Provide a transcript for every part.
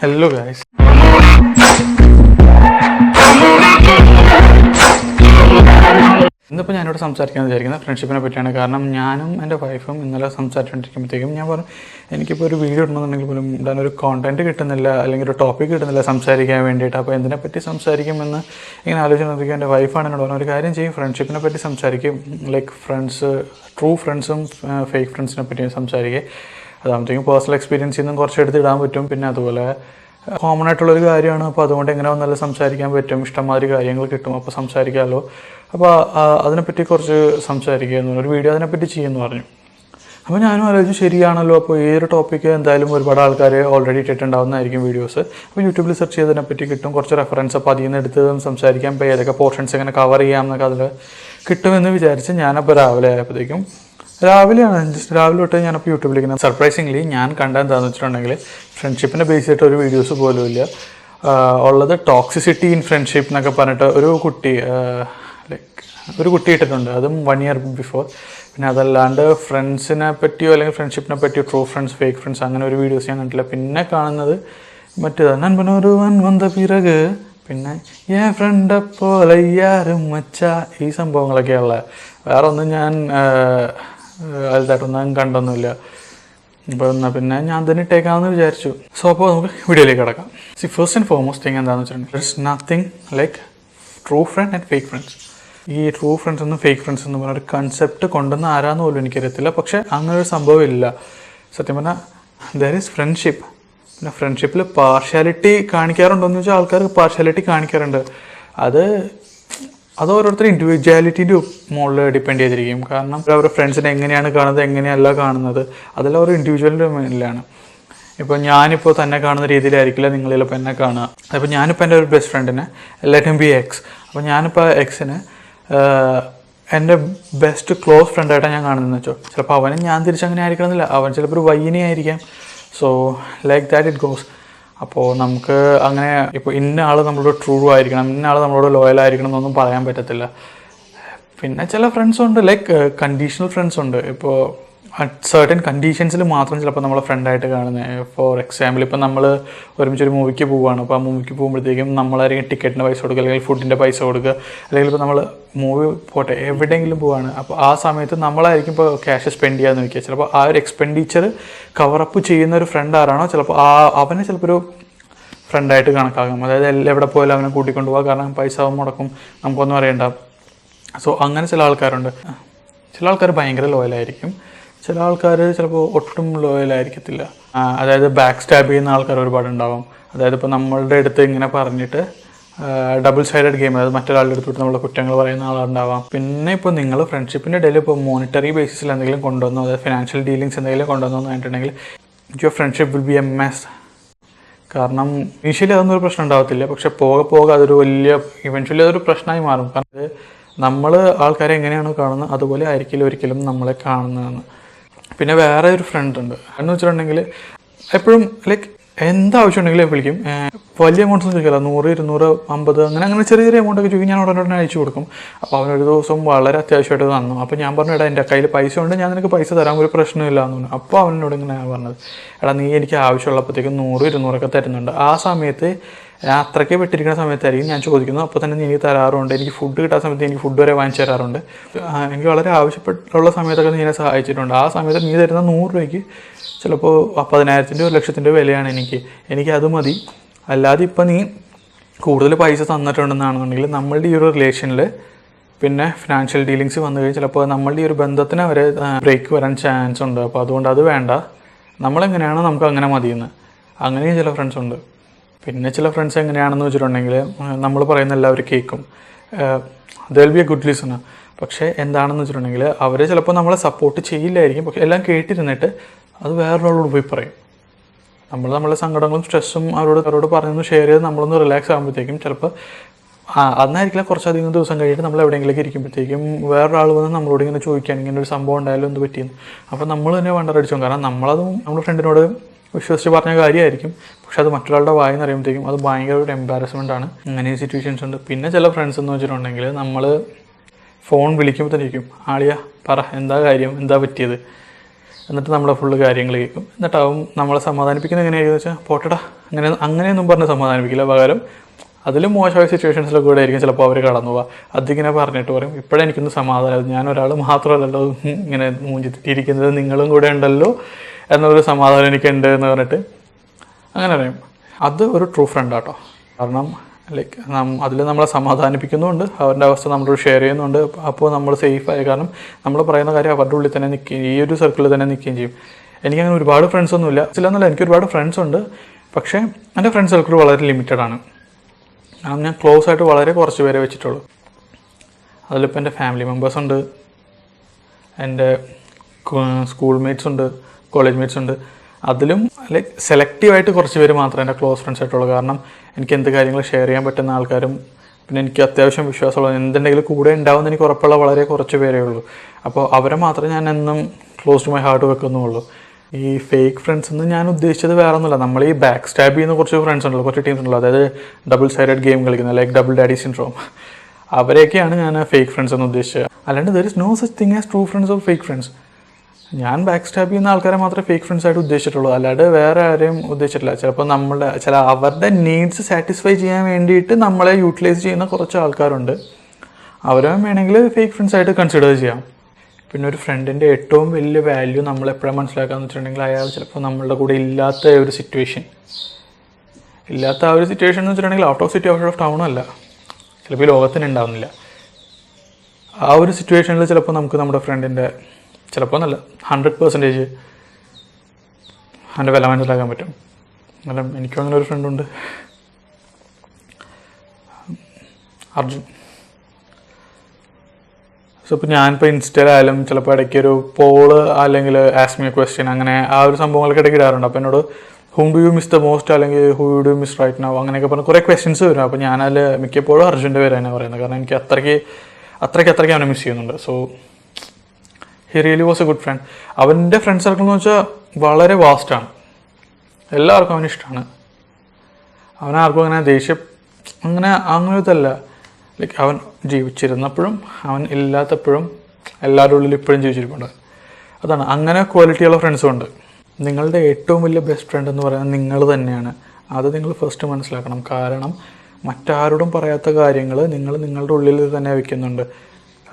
Hello guys. ഇന്നിപ്പോൾ ഞാനിവിടെ സംസാരിക്കാൻ വിചാരിക്കുന്നത് ഫ്രണ്ട്ഷിപ്പിനെ പറ്റിയാണ്. കാരണം ഞാനും എൻ്റെ വൈഫും ഇന്നലെ സംസാരിച്ചുകൊണ്ടിരിക്കുമ്പോഴത്തേക്കും ഞാൻ പറഞ്ഞു എനിക്കിപ്പോൾ ഒരു വീഡിയോ ഇടണമെന്നുണ്ടെങ്കിൽ പോലും ഇടാൻ ഒരു കോണ്ടൻറ്റ് കിട്ടുന്നില്ല, അല്ലെങ്കിൽ ഒരു ടോപ്പിക് കിട്ടുന്നില്ല സംസാരിക്കാൻ വേണ്ടിയിട്ട്. അപ്പോൾ എന്തിനെപ്പറ്റി സംസാരിക്കുമെന്ന് ഇങ്ങനെ ആലോചിച്ചുകൊണ്ടിരിക്കും. എൻ്റെ വൈഫാണ് എന്നോട് പറഞ്ഞ ഒരു കാര്യം ചെയ്യും, ഫ്രണ്ട്ഷിപ്പിനെ പറ്റി സംസാരിക്കും. ലൈക്ക് ഫ്രണ്ട്സ്, ട്രൂ ഫ്രണ്ട്സും ഫേക്ക് ഫ്രണ്ട്സിനെ പറ്റി സംസാരിക്കുക. അതാകുമ്പോഴത്തേക്കും പേഴ്സണൽ എക്സ്പീരിയൻസിൽ നിന്നും കുറച്ച് എടുത്ത് ഇടാൻ പറ്റും. പിന്നെ അതുപോലെ കോമൺ ആയിട്ടുള്ളൊരു കാര്യമാണ്. അപ്പോൾ അതുകൊണ്ട് എങ്ങനെ വന്നാലും സംസാരിക്കാൻ പറ്റും, ഇഷ്ടംമാതിരി കാര്യങ്ങൾ കിട്ടും, അപ്പോൾ സംസാരിക്കാമല്ലോ. അപ്പോൾ അതിനെപ്പറ്റി കുറച്ച് സംസാരിക്കുക, ഒരു വീഡിയോ അതിനെപ്പറ്റി ചെയ്യുമെന്ന് പറഞ്ഞു. അപ്പോൾ ഞാനും ആലോചിച്ചു ശരിയാണല്ലോ. അപ്പോൾ ഈ ഒരു ടോപ്പിക്ക് എന്തായാലും ഒരുപാട് ആൾക്കാർ ഓൾറെഡി ഇട്ടിട്ടുണ്ടാവുന്നതായിരിക്കും വീഡിയോസ്. അപ്പോൾ യൂട്യൂബിൽ സെർച്ച് ചെയ്തതിനെപ്പറ്റി കിട്ടും കുറച്ച് റെഫറൻസ്. അപ്പോൾ അതിൽ നിന്ന് എടുത്ത് സംസാരിക്കാം. ഇപ്പോൾ ഏതൊക്കെ പോർഷൻസ് എങ്ങനെ കവർ ചെയ്യാം എന്നൊക്കെ അതിൽ കിട്ടുമെന്ന് വിചാരിച്ച് ഞാനപ്പോൾ രാവിലെ ആയപ്പോഴത്തേക്കും രാവിലെയാണ് ജസ്റ്റ് രാവിലെ തൊട്ട് ഞാനപ്പോൾ യൂട്യൂബിലേക്ക് സർപ്രൈസിംഗ്ലി ഞാൻ കണ്ട എന്താണെന്ന് വെച്ചിട്ടുണ്ടെങ്കിൽ ഫ്രണ്ട്ഷിപ്പിനെ ബേസ് ചെയ്തിട്ട് ഒരു വീഡിയോസ് പോലും ഇല്ല ഉള്ളത്. ടോക്സിസിറ്റി ഇൻ ഫ്രണ്ട്ഷിപ്പ് എന്നൊക്കെ പറഞ്ഞിട്ട് ഒരു കുട്ടി ഇട്ടിട്ടുണ്ട്, അതും 1 year ബിഫോർ. പിന്നെ അതല്ലാണ്ട് ഫ്രണ്ട്സിനെ പറ്റിയോ അല്ലെങ്കിൽ ഫ്രണ്ട്ഷിപ്പിനെ പറ്റിയോ ട്രൂ ഫ്രണ്ട്സ് ഫേക്ക് ഫ്രണ്ട്സ് അങ്ങനെ ഒരു വീഡിയോസ് ഞാൻ കണ്ടില്ല. പിന്നെ കാണുന്നത് മറ്റേത് നൻപനൊരുവൻ വന്ന പിറക്, പിന്നെ ഏ ഫ്രണ്ടപ്പോലെ യാരും മച്ച, ഈ സംഭവങ്ങളൊക്കെയുള്ള വേറെ ഒന്നും ഞാൻ വലുതായിട്ടൊന്നും കണ്ടൊന്നുമില്ല. അപ്പോൾ എന്നാൽ പിന്നെ ഞാൻ തന്നെ ഇട്ടേക്കാമെന്ന് വിചാരിച്ചു. സോ അപ്പോൾ നമുക്ക് വീഡിയോയിലേക്ക് കിടക്കാം. ഫസ്റ്റ് ആൻഡ് ഫോർമോസ്റ്റ് തിങ് എന്താണെന്ന് വെച്ചിട്ടുണ്ടെങ്കിൽ it's nothing like true front and fake friends. ഈ ട്രൂ ഫ്രണ്ട്സ് എന്നും ഫേക്ക് ഫ്രണ്ട്സ് എന്നും പറഞ്ഞൊരു കൺസെപ്റ്റ് കൊണ്ടുവന്ന് ആരാന്ന് പോലും എനിക്കറിയത്തില്ല. പക്ഷേ അങ്ങനെ ഒരു സംഭവം ഇല്ല. സത്യം പറഞ്ഞാൽ ദർ ഈസ് ഫ്രണ്ട്ഷിപ്പ്. പിന്നെ ഫ്രണ്ട്ഷിപ്പിൽ പാർഷ്യാലിറ്റി കാണിക്കാറുണ്ടോയെന്ന് വെച്ചാൽ ആൾക്കാർ പാർഷ്യാലിറ്റി കാണിക്കാറുണ്ട്. അത് ഓരോരുത്തരും ഇൻഡിവിജ്വാലിറ്റീൻ്റെ മുകളിൽ ഡിപ്പെൻഡ് ചെയ്തിരിക്കും. കാരണം അവരുടെ ഫ്രണ്ട്സിനെ എങ്ങനെയാണ് കാണുന്നത് എങ്ങനെയല്ല കാണുന്നത് അതെല്ലാം ഒരു ഇൻഡിവിജ്വലിൻ്റെ മേലിലാണ്. ഇപ്പോൾ ഞാനിപ്പോൾ തന്നെ കാണുന്ന രീതിയിലായിരിക്കില്ല നിങ്ങൾ ചിലപ്പോൾ എന്നെ കാണുക. അപ്പോൾ ഞാനിപ്പോൾ എൻ്റെ ഒരു ബെസ്റ്റ് ഫ്രണ്ടിനെ ലെറ്റ് ഹിം ബി എക്സ്. അപ്പോൾ ഞാനിപ്പോൾ എക്സിന് എൻ്റെ ബെസ്റ്റ് ക്ലോസ് ഫ്രണ്ടായിട്ടാണ് ഞാൻ കാണുന്നതെന്ന് വെച്ചോ. ചിലപ്പോൾ അവനും ഞാൻ തിരിച്ചങ്ങനെ ആയിരിക്കണമെന്നില്ല, അവൻ ചിലപ്പോൾ ഒരു വയ്യനെ ആയിരിക്കാം. So like that it goes. അപ്പോൾ നമുക്ക് അങ്ങനെ ഇപ്പോൾ ഇന്ന ആൾ നമ്മളോട് ട്രൂ ആയിരിക്കണം, ഇന്ന ആൾ നമ്മളോട് ലോയൽ ആയിരിക്കണം എന്നൊന്നും പറയാൻ പറ്റത്തില്ല. പിന്നെ ചില ഫ്രണ്ട്സ് ഉണ്ട്, ലൈക്ക് കണ്ടീഷണൽ ഫ്രണ്ട്സ് ഉണ്ട്. ഇപ്പോൾ സർട്ടൻ കണ്ടീഷൻസിൽ മാത്രം ചിലപ്പോൾ നമ്മളെ ഫ്രണ്ടായിട്ട് കാണുന്നത്. ഫോർ എക്സാമ്പിൾ ഇപ്പോൾ നമ്മൾ ഒരുമിച്ചൊരു മൂവിക്ക് പോവുകയാണ്. അപ്പോൾ ആ മൂവിക്ക് പോകുമ്പോഴത്തേക്കും നമ്മളായിരിക്കും ടിക്കറ്റിന് പൈസ കൊടുക്കുക, അല്ലെങ്കിൽ ഫുഡിൻ്റെ പൈസ കൊടുക്കുക, അല്ലെങ്കിൽ ഇപ്പോൾ നമ്മൾ മൂവി പോട്ടെ എവിടെയെങ്കിലും പോവുകയാണ്. അപ്പോൾ ആ സമയത്ത് നമ്മളായിരിക്കും ഇപ്പോൾ ക്യാഷ് സ്പെൻഡ് ചെയ്യാമെന്ന് വയ്ക്കുക. ചിലപ്പോൾ ആ ഒരു എക്സ്പെൻഡിച്ചർ കവറപ്പ് ചെയ്യുന്ന ഒരു ഫ്രണ്ട് ആരാണോ ചിലപ്പോൾ അവനെ ചിലപ്പോൾ ഒരു ഫ്രണ്ടായിട്ട് കണക്കാക്കാം. അതായത് എവിടെ പോയാലും അവനെ കൂട്ടിക്കൊണ്ട് പോകാം, കാരണം പൈസ മുടക്കും, നമുക്കൊന്നും അറിയണ്ട. സോ അങ്ങനെ ചില ആൾക്കാരുണ്ട്. ചില ആൾക്കാർ ഭയങ്കര ലോയലായിരിക്കും, ചില ആൾക്കാർ ചിലപ്പോൾ ഒട്ടും ലോയലായിരിക്കത്തില്ല. അതായത് ബാക്ക് സ്റ്റാബ് ചെയ്യുന്ന ആൾക്കാർ ഒരുപാടുണ്ടാവും. അതായത് ഇപ്പോൾ നമ്മളുടെ അടുത്ത് ഇങ്ങനെ പറഞ്ഞിട്ട് ഡബിൾ സൈഡഡ് ഗെയിം, അതായത് മറ്റൊരാളുടെ അടുത്തോട്ട് നമ്മൾ കുറ്റങ്ങൾ പറയുന്ന ആളുണ്ടാവാം. പിന്നെ ഇപ്പോൾ നിങ്ങൾ ഫ്രണ്ട്ഷിപ്പിൻ്റെ ഇടയിൽ ഇപ്പോൾ മോണിറ്ററി ബേസിസിൽ എന്തെങ്കിലും കൊണ്ടുവന്നോ, അതായത് ഫിനാൻഷ്യൽ ഡീലിങ്സ് എന്തെങ്കിലും കൊണ്ടുവന്നോ എന്ന് പറഞ്ഞിട്ടുണ്ടെങ്കിൽ your friendship will be a mess. കാരണം ഇനീഷ്യലി അതൊന്നും ഒരു പ്രശ്നം ഉണ്ടാകത്തില്ല, പക്ഷെ പോകെ അതൊരു ഇവൻച്വലി അതൊരു പ്രശ്നമായി മാറും. കാരണം നമ്മൾ ആൾക്കാരെ എങ്ങനെയാണോ കാണുന്നത് അതുപോലെ ആയിരിക്കില്ല ഒരിക്കലും നമ്മളെ കാണുന്നതെന്ന്. പിന്നെ വേറെ ഒരു ഫ്രണ്ട് ഉണ്ട് എന്ന് വെച്ചിട്ടുണ്ടെങ്കിൽ എപ്പോഴും ലൈക്ക് എന്താവശ്യം ഉണ്ടെങ്കിലും വിളിക്കും. വലിയ എമൗണ്ട്സ് ഒന്നും ചോദിക്കില്ല, 100, 200, 50 അങ്ങനെ ചെറിയ എമൗണ്ടൊക്കെ ചോദിക്കും. ഞാൻ ഉടനെ അയച്ചു കൊടുക്കും. അപ്പോൾ അവനൊരു ദിവസം വളരെ അത്യാവശ്യമായിട്ട് തന്നു. അപ്പോൾ ഞാൻ പറഞ്ഞു, എടാ എൻ്റെ കയ്യിൽ പൈസ ഉണ്ട്, ഞാൻ നിനക്ക് പൈസ തരാൻ ഒരു പ്രശ്നമില്ല എന്ന് പറഞ്ഞു. അപ്പോൾ അവനോട് ഇങ്ങനെ പറഞ്ഞത്, എടാ നീ എനിക്ക് ആവശ്യമുള്ളപ്പോഴത്തേക്കും 100, 200 തരുന്നുണ്ട്. ആ സമയത്ത് യാത്രയ്ക്ക് വിട്ടിരിക്കുന്ന സമയത്തായിരിക്കും ഞാൻ ചോദിക്കുന്നത്. അപ്പോൾ തന്നെ നീ എനിക്ക് തരാറുണ്ട്. എനിക്ക് ഫുഡ് കിട്ടാത്ത സമയത്ത് എനിക്ക് ഫുഡ് വരെ വാങ്ങിച്ചു തരാറുണ്ട്. എനിക്ക് വളരെ ആവശ്യപ്പെട്ടുള്ള സമയത്തൊക്കെ നീ എന്നെ സഹായിച്ചിട്ടുണ്ട്. ആ സമയത്ത് നീ തരുന്ന 100 രൂപയ്ക്ക് ചിലപ്പോൾ 10,000-ൻ്റെ 1,00,000-ൻ്റെ വിലയാണ് എനിക്കത് മതി. അല്ലാതെ ഇപ്പം നീ കൂടുതൽ പൈസ തന്നിട്ടുണ്ടെന്നാണെന്നുണ്ടെങ്കിൽ നമ്മളുടെ ഈ ഒരു റിലേഷനിൽ പിന്നെ ഫിനാൻഷ്യൽ ഡീലിങ്സ് വന്നു കഴിഞ്ഞാൽ ചിലപ്പോൾ നമ്മളുടെ ഈ ഒരു ബന്ധത്തിന് വരെ ബ്രേക്ക് വരാൻ ചാൻസ് ഉണ്ട്. അപ്പോൾ അതുകൊണ്ട് അത് വേണ്ട, നമ്മളെങ്ങനെയാണോ നമുക്ക് അങ്ങനെ മതിയെന്ന്. അങ്ങനെയും ചില ഫ്രണ്ട്സ് ഉണ്ട്. പിന്നെ ചില ഫ്രണ്ട്സ് എങ്ങനെയാണെന്ന് വെച്ചിട്ടുണ്ടെങ്കിൽ നമ്മൾ പറയുന്ന എല്ലാവരും കേൾക്കും, the will be A good listener. പക്ഷേ എന്താണെന്ന് വെച്ചിട്ടുണ്ടെങ്കിൽ അവർ ചിലപ്പോൾ നമ്മളെ സപ്പോർട്ട് ചെയ്യില്ലായിരിക്കും, പക്ഷെ എല്ലാം കേട്ടിരുന്നിട്ട് അത് വേറൊരാളോട് പോയി പറയും. നമ്മളെ സങ്കടങ്ങളും സ്ട്രെസ്സും അവരോട് പറഞ്ഞൊന്ന് ഷെയർ ചെയ്ത് നമ്മളൊന്ന് റിലാക്സ് ആകുമ്പോഴത്തേക്കും ചിലപ്പോൾ അന്നായിരിക്കില്ല കുറച്ചധികം ദിവസം കഴിഞ്ഞിട്ട് നമ്മൾ എവിടെയെങ്കിലേക്ക് ഇരിക്കുമ്പോഴത്തേക്കും വേറൊരാൾ വന്ന് നമ്മളോട് ഇങ്ങനെ ചോദിക്കാൻ ഇങ്ങനെ ഒരു സംഭവം ഉണ്ടായാലും എന്ത് പറ്റിയെന്ന്. അപ്പോൾ നമ്മൾ തന്നെ വണ്ടറടിച്ചു. കാരണം നമ്മളതും നമ്മുടെ ഫ്രണ്ടിനോട് വിശ്വസിച്ച് പറഞ്ഞ കാര്യമായിരിക്കും, പക്ഷെ അത് മറ്റൊരാളുടെ വായിന്ന് അറിയുമ്പോഴത്തേക്കും അത് ഭയങ്കര ഒരു എംബാരസ്മെൻ്റ് ആണ്. അങ്ങനെ സിറ്റുവേഷൻസ് ഉണ്ട്. പിന്നെ ചില ഫ്രണ്ട്സ് എന്ന് വെച്ചിട്ടുണ്ടെങ്കിൽ നമ്മൾ ഫോൺ വിളിക്കുമ്പോൾ തന്നെ ഇരിക്കും, ആളിയാ പറ എന്താ കാര്യം, എന്താ പറ്റിയത്. എന്നിട്ട് നമ്മളെ ഫുള്ള് കാര്യങ്ങൾ കേൾക്കും. എന്നിട്ടാവും നമ്മളെ സമാധാനിപ്പിക്കുന്നത് എങ്ങനെയാണെന്ന് വെച്ചാൽ പോട്ടടാ അങ്ങനെയൊന്നും പറഞ്ഞ് സമാധാനിപ്പിക്കില്ല. പകരം അതിലും മോശമായ സിറ്റുവേഷൻസിലൊക്കെ കൂടെ ആയിരിക്കും ചിലപ്പോൾ അവർ കടന്നു പോവുക. അതിങ്ങനെ പറഞ്ഞിട്ട് പറയും ഇപ്പോഴെനിക്കൊന്ന് സമാധാനം, ഞാൻ ഒരാൾ മാത്രമല്ലല്ലോ ഇങ്ങനെ മൂഞ്ചിത്തിരിക്കുന്നത്, നിങ്ങളും കൂടെ ഉണ്ടല്ലോ എന്നൊരു സമാധാനം എനിക്കുണ്ട് എന്ന് പറഞ്ഞിട്ട് അങ്ങനെ പറയും. അത് ഒരു ട്രൂ ഫ്രണ്ടാട്ടോ. കാരണം ലൈക്ക് അതിൽ നമ്മളെ സമാധാനിപ്പിക്കുന്നുണ്ട്, അവരുടെ അവസ്ഥ നമ്മളോട് ഷെയർ ചെയ്യുന്നുണ്ട്. അപ്പോൾ നമ്മൾ സേഫായി, കാരണം നമ്മൾ പറയുന്ന കാര്യം അവരുടെ ഉള്ളിൽ തന്നെ നിൽക്കുകയും ഈ ഒരു സർക്കിളിൽ തന്നെ നിൽക്കുകയും ചെയ്യും. എനിക്കങ്ങനെ ഒരുപാട് ഫ്രണ്ട്സൊന്നുമില്ല, ചിലൊന്നുമില്ല, എനിക്ക് ഒരുപാട് ഫ്രണ്ട്സ് ഉണ്ട്. പക്ഷേ എൻ്റെ ഫ്രണ്ട്സ് സർക്കിൾ വളരെ ലിമിറ്റഡ് ആണ്. കാരണം ഞാൻ ക്ലോസ് ആയിട്ട് വളരെ കുറച്ച് പേരെ വെച്ചിട്ടുള്ളൂ. അതിലിപ്പോൾ എൻ്റെ ഫാമിലി മെമ്പേഴ്സ് ഉണ്ട്, എൻ്റെ സ്കൂൾ മേറ്റ്സ് ഉണ്ട്, കോളേജ് മേറ്റ്സ് ഉണ്ട്. അതിലും ലൈക്ക് സെലക്റ്റീവായിട്ട് കുറച്ച് പേര് മാത്രമേ എൻ്റെ ക്ലോസ് ഫ്രണ്ട്സ് ആയിട്ടുള്ളൂ. കാരണം എനിക്ക് എന്ത് കാര്യങ്ങൾ ഷെയർ ചെയ്യാൻ പറ്റുന്ന ആൾക്കാരും പിന്നെ എനിക്ക് അത്യാവശ്യം വിശ്വാസമുള്ള എന്തുണ്ടെങ്കിലും കൂടെ ഉണ്ടാവുമെന്ന് എനിക്ക് ഉറപ്പുള്ള വളരെ കുറച്ച് പേരേ ഉള്ളൂ. അപ്പോൾ അവരെ മാത്രമേ ഞാൻ എന്നും ക്ലോസ് ടു മൈ ഹാർട്ട് വെക്കുന്നുള്ളൂ. ഈ ഫേക്ക് ഫ്രണ്ട്സ് എന്ന് ഞാൻ ഉദ്ദേശിച്ചത് വേറെ ഒന്നുമില്ല. നമ്മൾ ഈ ബാക്ക് സ്റ്റാബ് ചെയ്യുന്ന കുറച്ച് ഫ്രണ്ട്സ് ഉണ്ടല്ലോ, കുറച്ച് ടീംസ് ഉണ്ടല്ലോ, അതായത് ഡബിൾ സൈഡഡ് ഗെയിം കളിക്കുന്നത്, ലൈക്ക് ഡബിൾ ഡാഡി സിൻഡ്രോം, അവരെയൊക്കെയാണ് ഞാൻ ഫേക്ക് ഫ്രണ്ട്സ് എന്ന് ഉദ്ദേശിച്ചത്. അല്ലാണ്ട് there is no such thing as true friends or fake friends. ഞാൻ ബാക്ക് സ്റ്റാബ് ചെയ്യുന്ന ആൾക്കാരെ മാത്രമേ ഫേക്ക് ഫ്രണ്ട്സ് ആയിട്ട് ഉദ്ദേശിച്ചിട്ടുള്ളൂ, അല്ലാണ്ട് വേറെ ആരെയും ഉദ്ദേശിച്ചിട്ടില്ല. ചിലപ്പോൾ അവരുടെ നീഡ്സ് സാറ്റിസ്ഫൈ ചെയ്യാൻ വേണ്ടിയിട്ട് നമ്മളെ യൂട്ടിലൈസ് ചെയ്യുന്ന കുറച്ച് ആൾക്കാരുണ്ട്, അവരെ വേണമെങ്കിൽ ഫേക്ക് ഫ്രണ്ട്സ് ആയിട്ട് കൺസിഡർ ചെയ്യാം. പിന്നെ ഒരു ഫ്രണ്ടിൻ്റെ ഏറ്റവും വലിയ വാല്യൂ നമ്മൾ എപ്പോഴും മനസ്സിലാക്കാന്ന് വെച്ചിട്ടുണ്ടെങ്കിൽ അയാൾ ചിലപ്പോൾ നമ്മളുടെ കൂടെ ഇല്ലാത്ത ഒരു സിറ്റുവേഷൻ എന്ന് വെച്ചിട്ടുണ്ടെങ്കിൽ out of city out of ടൗണും അല്ല, ചിലപ്പോൾ ഈ ലോകത്തിന് ഉണ്ടാവുന്നില്ല. ആ ഒരു സിറ്റുവേഷനിൽ ചിലപ്പോൾ നമുക്ക് നമ്മുടെ ഫ്രണ്ടിൻ്റെ ചിലപ്പോൾ നല്ല 100% അതിൻ്റെ വില മനസ്സിലാക്കാൻ പറ്റും. കാരണം എനിക്കും അങ്ങനെ ഒരു ഫ്രണ്ടുണ്ട്, അർജുൻ. സോ ഇപ്പോൾ ഞാനിപ്പോൾ ഇൻസ്റ്റയിലായാലും ചിലപ്പോൾ ഇടയ്ക്ക് ഒരു പോള് അല്ലെങ്കിൽ ആസ്ക് മി എ ക്വസ്റ്റ്യൻ അങ്ങനെ ആ ഒരു സംഭവങ്ങളൊക്കെ ഇടയ്ക്ക് ഇടാറുണ്ട്. അപ്പോൾ എന്നോട് whom do you miss the most അല്ലെങ്കിൽ who do you miss right now അങ്ങനെയൊക്കെ പറഞ്ഞ് കുറേ ക്വസ്റ്റ്യൻസ് വരും. അപ്പോൾ ഞാനതിൽ മിക്കപ്പോഴും അർജുൻ്റെ പേര് തന്നെ പറയുന്നത്, കാരണം എനിക്ക് അത്രയ്ക്ക് അവനെ മിസ് ചെയ്യുന്നുണ്ട്. So he really was A good friend. അവൻ്റെ ഫ്രണ്ട് സർക്കിൾ എന്ന് വെച്ചാൽ വളരെ വാസ്റ്റാണ്, എല്ലാവർക്കും അവന് ഇഷ്ടമാണ്. അവനാർക്കും അങ്ങനെ ദേഷ്യം അങ്ങനെ ഇതല്ല. ലൈക്ക് അവൻ ജീവിച്ചിരുന്നപ്പോഴും അവൻ ഇല്ലാത്തപ്പോഴും എല്ലാവരുടെ ഉള്ളിൽ ഇപ്പോഴും ജീവിച്ചിരിപ്പുണ്ട്. അതാണ്, അങ്ങനെ ക്വാളിറ്റിയുള്ള ഫ്രണ്ട്സും ഉണ്ട്. നിങ്ങളുടെ ഏറ്റവും വലിയ ബെസ്റ്റ് ഫ്രണ്ട് എന്ന് പറയുന്നത് നിങ്ങൾ തന്നെയാണ്. അത് നിങ്ങൾ ഫസ്റ്റ് മനസ്സിലാക്കണം. കാരണം മറ്റാരോടും പറയാത്ത കാര്യങ്ങൾ നിങ്ങൾ നിങ്ങളുടെ ഉള്ളിൽ തന്നെ വയ്ക്കുന്നുണ്ട്.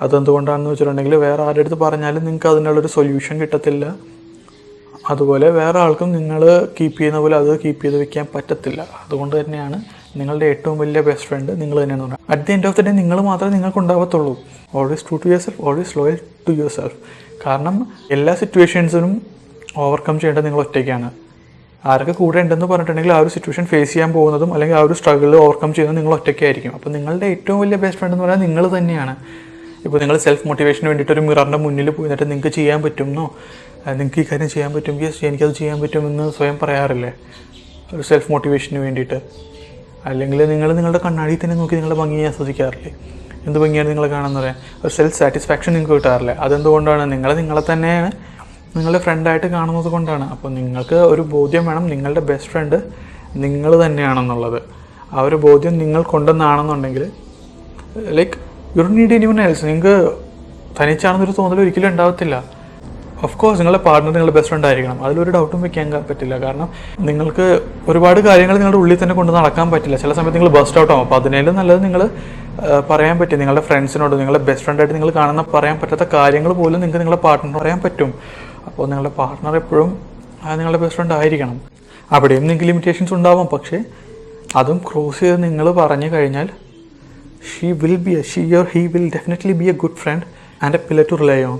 അതെന്തുകൊണ്ടാണെന്ന് വെച്ചിട്ടുണ്ടെങ്കിൽ വേറെ ആരുടെ അടുത്ത് പറഞ്ഞാലും നിങ്ങൾക്ക് അതിനുള്ളൊരു സൊല്യൂഷൻ കിട്ടത്തില്ല. അതുപോലെ വേറെ ആൾക്കും നിങ്ങൾ കീപ്പ് ചെയ്യുന്ന പോലെ അത് കീപ്പ് ചെയ്ത് വെക്കാൻ പറ്റത്തില്ല. അതുകൊണ്ട് തന്നെയാണ് നിങ്ങളുടെ ഏറ്റവും വലിയ ബെസ്റ്റ് ഫ്രണ്ട് നിങ്ങൾ തന്നെയാണെന്ന് പറയുന്നത്. At the end of the day നിങ്ങൾ മാത്രമേ നിങ്ങൾക്ക് ഉണ്ടാവത്തുള്ളൂ. Always true to yourself, always loyal to yourself. കാരണം എല്ലാ സിറ്റുവേഷൻസിനും ഓവർകം ചെയ്യേണ്ടത് നിങ്ങൾ ഒറ്റയ്ക്കാണ്. ആരൊക്കെ കൂടെ ഉണ്ടെന്ന് പറഞ്ഞിട്ടുണ്ടെങ്കിൽ ആ ഒരു സിറ്റുവേഷൻ ഫേസ് ചെയ്യാൻ പോകുന്നതും അല്ലെങ്കിൽ ആ ഒരു സ്ട്രഗിൾ ഓവർകം ചെയ്യുന്നത് നിങ്ങൾ ഒറ്റയ്ക്കായിരിക്കും. അപ്പോൾ നിങ്ങളുടെ ഏറ്റവും വലിയ ബെസ്റ്റ് ഫ്രണ്ട് എന്ന് പറയുന്നത് നിങ്ങൾ തന്നെയാണ്. ഇപ്പോൾ നിങ്ങൾ സെൽഫ് മോട്ടിവേഷന് വേണ്ടിയിട്ട് ഒരു മിററിൻ്റെ മുന്നിൽ പോയിട്ട് നിങ്ങൾക്ക് ചെയ്യാൻ പറ്റുമെന്നോ, നിങ്ങൾക്ക് ഈ കാര്യം ചെയ്യാൻ പറ്റും, യെസ് എനിക്കത് ചെയ്യാൻ പറ്റുമെന്ന് സ്വയം പറയാറില്ലേ ഒരു സെൽഫ് മോട്ടിവേഷന് വേണ്ടിയിട്ട്? അല്ലെങ്കിൽ നിങ്ങളുടെ കണ്ണാടി തന്നെ നോക്കി നിങ്ങളുടെ ഭംഗിയെ ആസ്വദിക്കാറില്ലേ? എന്ത് ഭംഗിയാണ് നിങ്ങൾ കാണാമെന്ന് പറയാം. ഒരു സെൽഫ് സാറ്റിസ്ഫാക്ഷൻ നിങ്ങൾക്ക് കിട്ടാറില്ല. അതെന്തുകൊണ്ടാണ്? നിങ്ങളെ തന്നെയാണ് നിങ്ങളുടെ ഫ്രണ്ടായിട്ട് കാണുന്നത് കൊണ്ടാണ്. അപ്പോൾ നിങ്ങൾക്ക് ഒരു ബോധ്യം വേണം, നിങ്ങളുടെ ബെസ്റ്റ് ഫ്രണ്ട് നിങ്ങൾ തന്നെയാണെന്നുള്ളത്. ആ ഒരു ബോധ്യം നിങ്ങൾ കൊണ്ടുവന്നാണെന്നുണ്ടെങ്കിൽ like you don't need anyone else. നിങ്ങൾക്ക് തനിച്ചാണെന്നൊരു തോന്നൽ ഒരിക്കലും ഉണ്ടാവത്തില്ല. ഓഫ് കോഴ്സ് നിങ്ങളുടെ പാർട്ട്ണർ നിങ്ങളുടെ ബെസ്റ്റ് ഫ്രണ്ട് ആയിരിക്കണം, അതിലൊരു ഡൗട്ടും വെക്കാൻ പറ്റില്ല. കാരണം നിങ്ങൾക്ക് ഒരുപാട് കാര്യങ്ങൾ നിങ്ങളുടെ ഉള്ളിൽ തന്നെ കൊണ്ട് നടക്കാൻ പറ്റില്ല. ചില സമയത്ത് നിങ്ങൾ ബസ്റ്റ് ഔട്ട് ആവും. അപ്പോൾ അതിനേലും നല്ലത് നിങ്ങൾ പറയാൻ പറ്റും നിങ്ങളുടെ ഫ്രണ്ട്സിനോട്. നിങ്ങളുടെ ബെസ്റ്റ് ഫ്രണ്ടായിട്ട് നിങ്ങൾ കാണുന്ന പറയാൻ പറ്റാത്ത കാര്യങ്ങൾ പോലും നിങ്ങൾക്ക് നിങ്ങളുടെ പാർട്ട്ണർ പറയാൻ പറ്റും. അപ്പോൾ നിങ്ങളുടെ പാർട്ട്ണർ എപ്പോഴും നിങ്ങളുടെ ബെസ്റ്റ് ഫ്രണ്ട് ആയിരിക്കണം. അവിടെയും നിങ്ങൾക്ക് ലിമിറ്റേഷൻസ് ഉണ്ടാവാം, പക്ഷേ അതും ക്രോസ് ചെയ്ത് നിങ്ങൾ പറഞ്ഞു കഴിഞ്ഞാൽ she or he will definitely be a good friend and a pillar to rely on.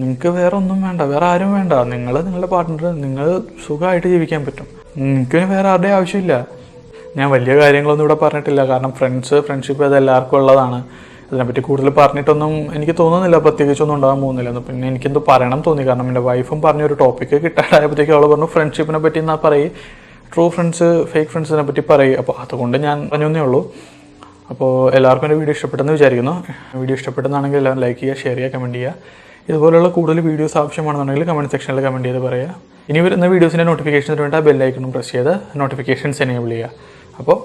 നിങ്ങൾക്ക് വേറെ ഒന്നും വേണ്ട, വേറെ ആരും വേണ്ട. നിങ്ങളുടെ പാർട്ട്ണർ നിങ്ങൾ സുഖമായിട്ട് ജീവിക്കാൻ പറ്റും. നിങ്ങൾക്ക് വേറെ ആരുടെയും ആവശ്യമില്ല. ഞാൻ വലിയ കാര്യങ്ങളൊന്നും ഇവിടെ പറഞ്ഞിട്ടില്ല, കാരണം ഫ്രണ്ട്ഷിപ്പ് അത് എല്ലാവർക്കും ഉള്ളതാണ്. അതിനെപ്പറ്റി കൂടുതൽ പറഞ്ഞിട്ടൊന്നും എനിക്ക് തോന്നുന്നില്ല, പ്രത്യേകിച്ചൊന്നും ഉണ്ടാകാൻ പോകുന്നില്ല. പിന്നെ എനിക്കെന്തോ പറയണം തോന്നി, കാരണം എൻ്റെ വൈഫും പറഞ്ഞൊരു ടോപ്പിക്ക് കിട്ടാതായപ്പോഴത്തേക്കും അവൾ പറഞ്ഞു ഫ്രണ്ട്ഷിപ്പിനെ പറ്റി എന്നാൽ പറയും, ട്രൂ ഫ്രണ്ട്സ് ഫേക്ക് ഫ്രണ്ട്സിനെ പറ്റി പറയും. അപ്പോൾ അതുകൊണ്ട് ഞാൻ പറഞ്ഞേ ഉള്ളൂ. അപ്പോൾ എല്ലാവർക്കും എൻ്റെ വീഡിയോ ഇഷ്ടപ്പെട്ടെന്ന് വിചാരിക്കുന്നു. വീഡിയോ ഇഷ്ടപ്പെട്ടെന്നാണെങ്കിൽ എല്ലാവരും ലൈക്ക് ചെയ്യുക, ഷെയർ ചെയ്യുക, കമൻറ്റ് ചെയ്യുക. ഇതുപോലുള്ള കൂടുതൽ വീഡിയോസ് ആവശ്യമാണെന്നുണ്ടെങ്കിൽ കമൻറ്റ് സെക്ഷനിൽ കമൻറ്റ് ചെയ്ത് പറയുക. ഇനി വരുന്ന വീഡിയോസിൻ്റെ നോട്ടിഫിക്കേഷൻസിന് വേണ്ടി ആ ബെല്ലൈക്കണും പ്രസ് ചെയ്ത് നോട്ടിഫിക്കേഷൻസ് എനേബിൾ ചെയ്യുക. അപ്പോൾ